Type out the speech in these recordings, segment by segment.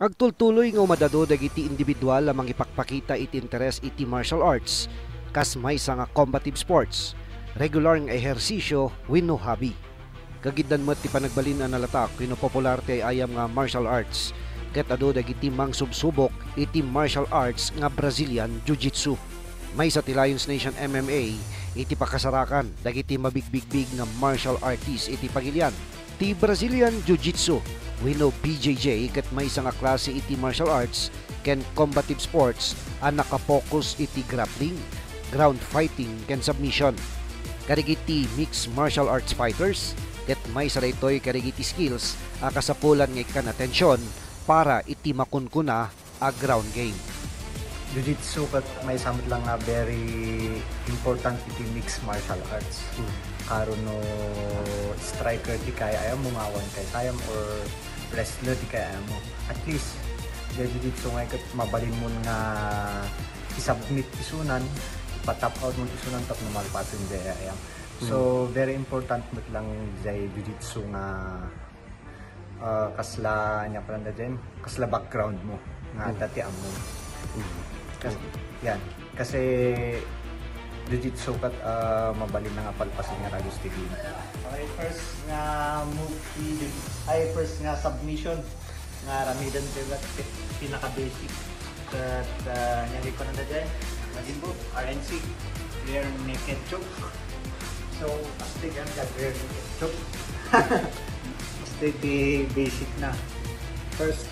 Agtultuloy nga umadado dagiti individual lamang ipakpakita iti interes iti martial arts kas maysa nga combative sports, regular nga ehersisyo wenno hobby. Kagiddan met ti panagbalin ang nalatak wenno popular ti ayam nga martial arts ket adu dagiti mangsubsubok iti martial arts nga Brazilian Jiu-Jitsu. Maysa ti Lions Nation MMA iti pakasarakan dagiti mabigbigbig nga martial artist iti pagilian. Ti Brazilian Jiu-Jitsu wenno BJJ ket maysa nga klase iti martial arts ken combative sports ang nakapokus iti grappling, ground fighting ken submission. Karigiti mixed martial arts fighters ket maysa daytoy karigiti skills a kasapulan nga ikan atensyon para iti makunkuna a ground game. Jiu-Jitsu kat may samot lang nga very important iti mixed martial arts. Karon no striker di kaya ayaw mo ngawan kay tayam or wrestler di kaya mo. At least Jiu-Jitsu nga kat mabalin mo nga isubmit isunan, patap out mo isunan tap na malpatin di ayam. So very important mo lang jay Jiu-Jitsu nga kasla nya paranda din, kasla background mo nga dati amo. Kasi Jiu-Jitsu kat mabalin na nga palpasin nga Ragos TV. Okay, first nga move first nga submission nga ramidan kat pinaka-basic kat nyari ko na dyan Majimbo, RNC, rear naked choke. So, astig ang rear naked choke. Astig di basic na. First,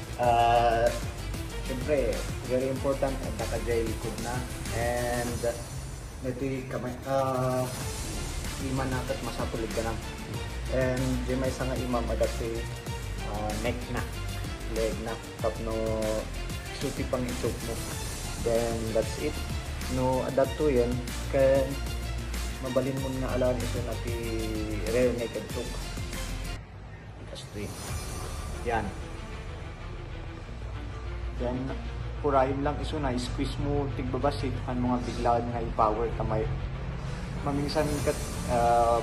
siyempre, very important ang nakajay likod na. And ito kamay, iman na kat masapulid ka na. And di may isa nga imam adati neck na, leg na. Tap no, suti pang i-choke mo. Then that's it. No, adapt to yan. Kaya mabalin mo nga alam ito na ti rear naked choke. Kasi yan. Then, purahin lang iso na, squeeze mo, tigbabasit, ang mga biglaan nga i-power kamay. Maminsan kat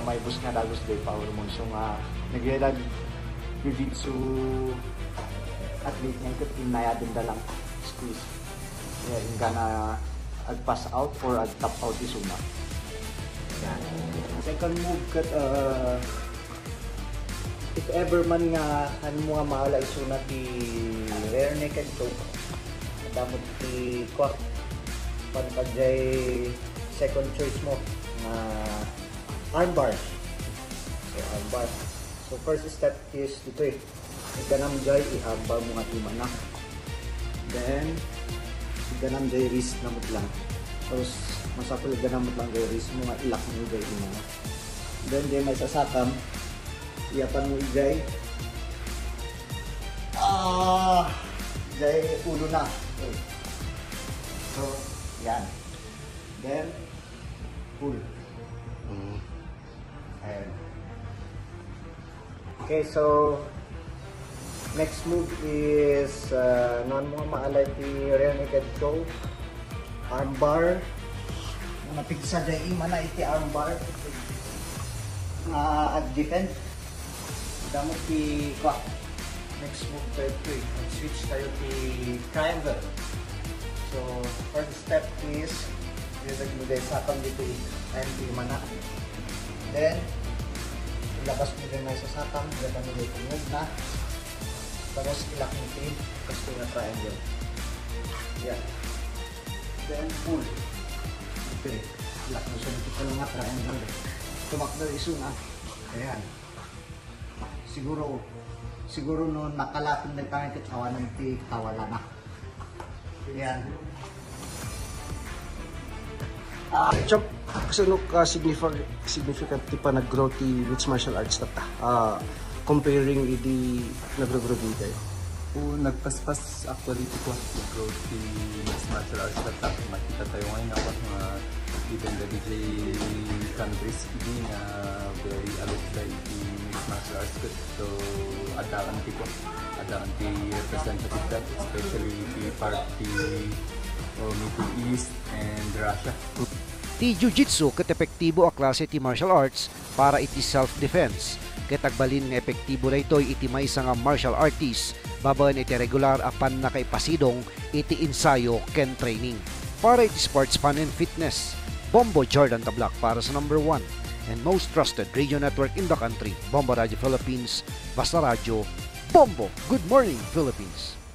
may bus nga dagos day power mo. So nga, nagyalag Jiu-Jitsu athlete nga kat inaya din dalang squeeze. Kaya inga na ag-pass out or ag-tap out iso na. Yan. Second move kat, if ever man nga ano mo nga maala iso na ti rear naked choke, damot ti kwak pagkajay second choice mo na arm bars. So arm bars. So first step is dito iganam jay i-arm bar mo nga timan na. Then iganam jay wrist na mo lang. Tapos masapul iganam mo lang jay wrist mo nga ilak mo jay ina. Then jay may sasakam iyapan mo jay jay ulo na. Okay. So yan. Then pull. Ayan. Okay, so next move is non mo maalay ti rear naked choke, arm bar. Napigsa jay imana iti arm bar. At defend. Damot ti kwak. Next move tayo ito switch tayo ti triangle. So first step is ilagay mo dahil sakang dito and di mana. Then ilabas mo din na sa sakang, ilagay mo dito move na. Tapos ilak mo ito kasi na triangle. Yan. Then pull. Okay. Ilak mo sa dito pala nga triangle. Tumakbo iso na. Ayan. Siguro no nakalapin na tayo katawan ng tawala na. Yan. Chop, kasano ka significant ti pa nag-grow ti mixed martial arts tata? Comparing idi nag-grow di kayo? Nagpaspas actually ti ko nag-grow ti mixed martial arts tata. Makita tayo ngayon ako mga even the DJ countries hindi na very alok sa iti mixed martial arts ko. So adaan ti representative that, especially the party Middle East and Russia. Ti Jiu-Jitsu ket epektibo a klase ti martial arts para iti self-defense Kitagbalin nga epektibo na ito iti may nga martial artist, babaen iti regular apan na kay pasidong iti ensayo ken training. Para iti sports fun and fitness, Bombo Jordan Tablak para sa number 1 and most trusted radio network in the country, Bombo Radio Philippines, Basta Radio, Bombo! Good morning, Philippines!